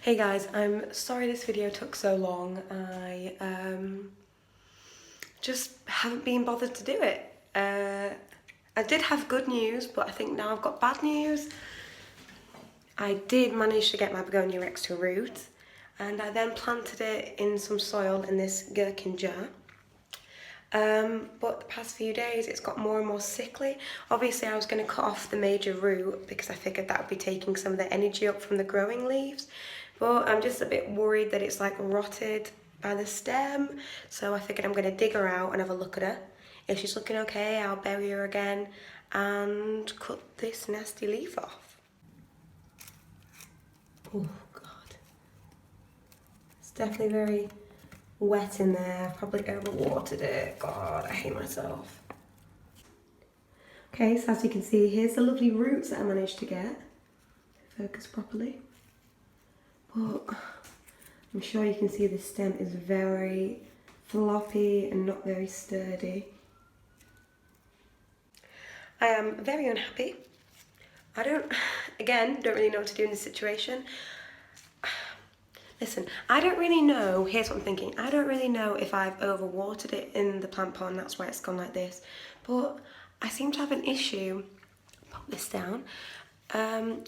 Hey guys, I'm sorry this video took so long. I just haven't been bothered to do it. I did have good news, but I think now I've got bad news. I did manage to get my Begonia Rex to root, and I then planted it in some soil in this gherkin jar. But the past few days it's got more and more sickly. Obviously I was going to cut off the major root because I figured that would be taking some of the energy up from the growing leaves, but I'm just a bit worried that it's like rotted by the stem, so I figured I'm going to dig her out and have a look at her. If she's looking okay, I'll bury her again and cut this nasty leaf off. Oh god, it's definitely very wet in there. I've probably overwatered it. God, I hate myself. Okay, so as you can see, here's the lovely roots that I managed to get. Focus properly. But I'm sure you can see the stem is very floppy and not very sturdy. I am very unhappy. I don't really know what to do in this situation. Listen, I don't really know, here's what I'm thinking, I don't really know if I've overwatered it in the plant pot and that's why it's gone like this, but I seem to have an issue, pop this down,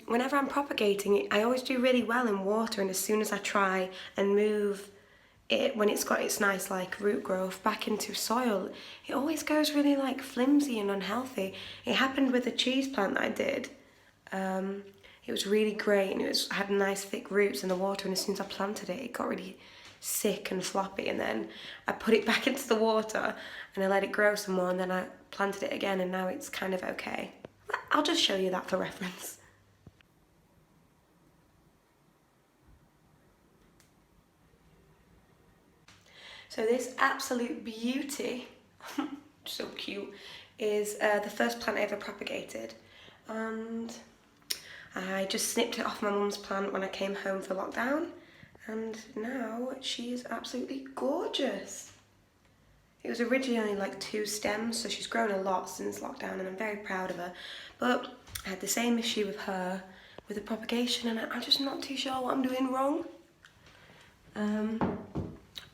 whenever I'm propagating it, I always do really well in water, and as soon as I try and move it, when it's got its nice like root growth back into soil, it always goes really like flimsy and unhealthy. It happened with a cheese plant that I did. It was really great and it had nice thick roots in the water, and as soon as I planted it, it got really sick and floppy, and then I put it back into the water and I let it grow some more, and then I planted it again and now it's kind of okay. I'll just show you that for reference. So this absolute beauty, so cute, is the first plant I ever propagated, and I just snipped it off my mum's plant when I came home for lockdown, and now she is absolutely gorgeous. It was originally only like 2 stems, so she's grown a lot since lockdown and I'm very proud of her. But I had the same issue with her, with the propagation, and I'm just not too sure what I'm doing wrong.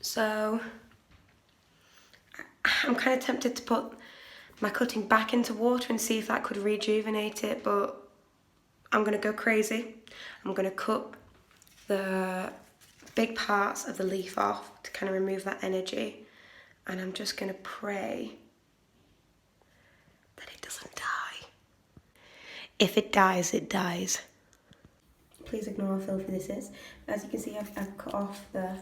So I'm kind of tempted to put my cutting back into water and see if that could rejuvenate it, but I'm going to go crazy. I'm going to cut the big parts of the leaf off to kind of remove that energy, and I'm just going to pray that it doesn't die. If it dies, it dies. Please ignore how filthy this is. As you can see, I've cut off the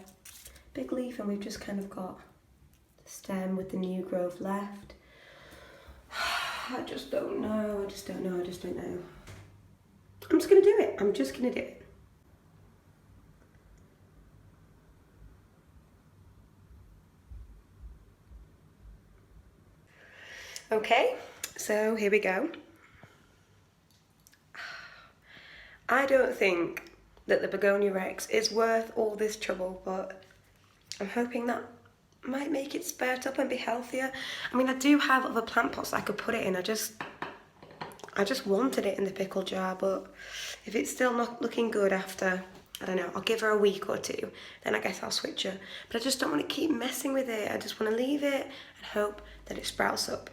big leaf and we've just kind of got the stem with the new growth left. I just don't know. I just don't know. I'm just going to do it. I'm just going to do it. Okay, so here we go. I don't think that the Begonia Rex is worth all this trouble, but I'm hoping that might make it spirt up and be healthier. I mean, I do have other plant pots that I could put it in. I just wanted it in the pickle jar, but if it's still not looking good after, I don't know, I'll give her a week or 2, then I guess I'll switch her. But I just don't want to keep messing with it. I just want to leave it and hope that it sprouts up.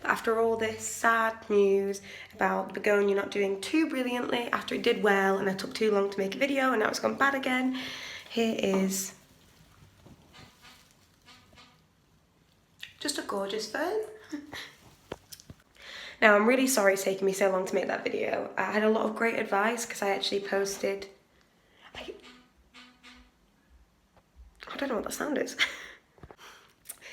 But after all this sad news about Begonia not doing too brilliantly after it did well and I took too long to make a video and now it's gone bad again, here is just a gorgeous fern. Now, I'm really sorry it's taken me so long to make that video. I had a lot of great advice because I actually posted... I don't know what that sound is.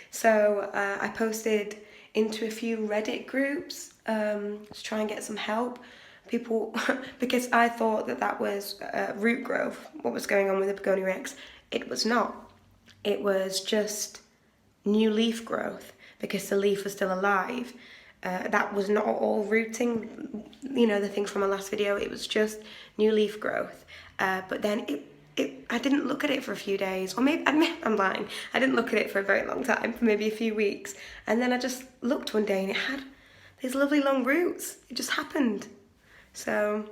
So I posted into a few Reddit groups to try and get some help. People, because I thought that was root growth, what was going on with the Begonia Rex. It was not. It was just new leaf growth because the leaf was still alive. That was not all rooting, you know, the thing from my last video. It was just new leaf growth. But then I didn't look at it for a few days, or maybe, I'm lying. I didn't look at it for a very long time, for maybe a few weeks. And then I just looked one day and it had these lovely long roots. It just happened. So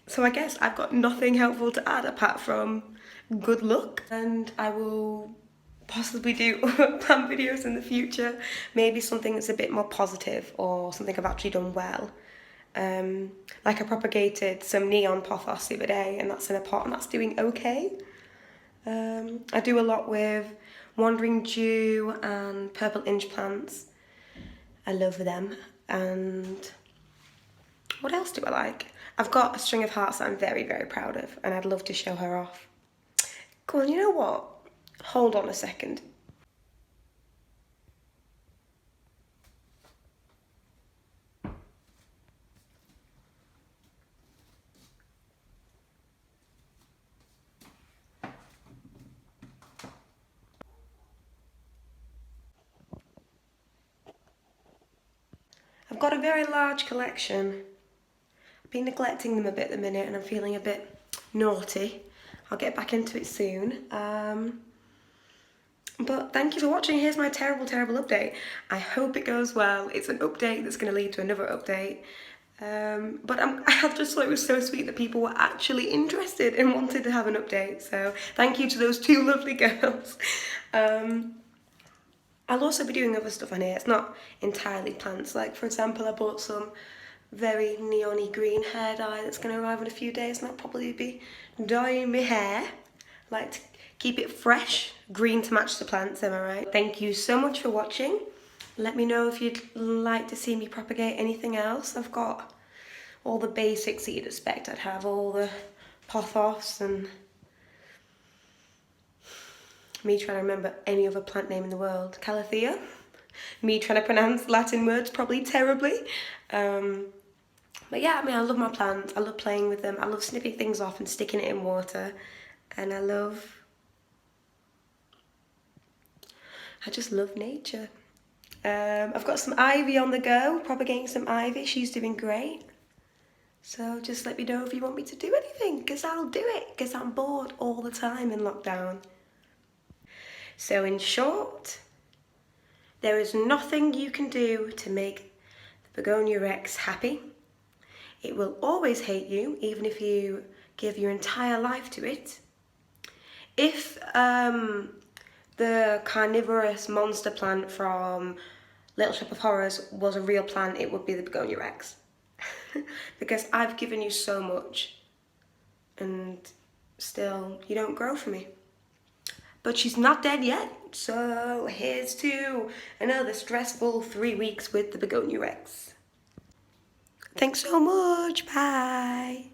So I guess I've got nothing helpful to add apart from good luck, and I will possibly do plant videos in the future. Maybe something that's a bit more positive or something I've actually done well. Like I propagated some neon pothos the other day, and that's in a pot and that's doing okay. I do a lot with wandering dew and purple inch plants. I love them. And what else do I like? I've got a string of hearts that I'm very, very proud of, and I'd love to show her off. Go on, you know what? Hold on a second. I've got a very large collection. I've been neglecting them a bit at the minute and I'm feeling a bit naughty. I'll get back into it soon. But thank you for watching. Here's my terrible, terrible update. I hope it goes well. It's an update that's going to lead to another update. But I just thought it was so sweet that people were actually interested and wanted to have an update. So thank you to those two lovely girls. I'll also be doing other stuff on here. It's not entirely plants. Like, for example, I bought some very neon-y green hair dye that's going to arrive in a few days, and I'll probably be dyeing my hair. Like to keep it fresh, green to match the plants, am I right? Thank you so much for watching. Let me know if you'd like to see me propagate anything else. I've got all the basics that you'd expect I'd have, all the pothos and me trying to remember any other plant name in the world. Calathea. Me trying to pronounce Latin words probably terribly. But yeah, I mean, I love my plants. I love playing with them. I love snipping things off and sticking it in water. And I just love nature. I've got some ivy on the go, propagating some ivy. She's doing great. So just let me know if you want me to do anything, because I'll do it, because I'm bored all the time in lockdown. So in short, there is nothing you can do to make the Begonia Rex happy. It will always hate you, even if you give your entire life to it. If the carnivorous monster plant from Little Shop of Horrors was a real plant, it would be the Begonia Rex. Because I've given you so much, and still you don't grow for me. But she's not dead yet, so here's to another stressful 3 weeks with the Begonia Rex. Thanks so much, bye!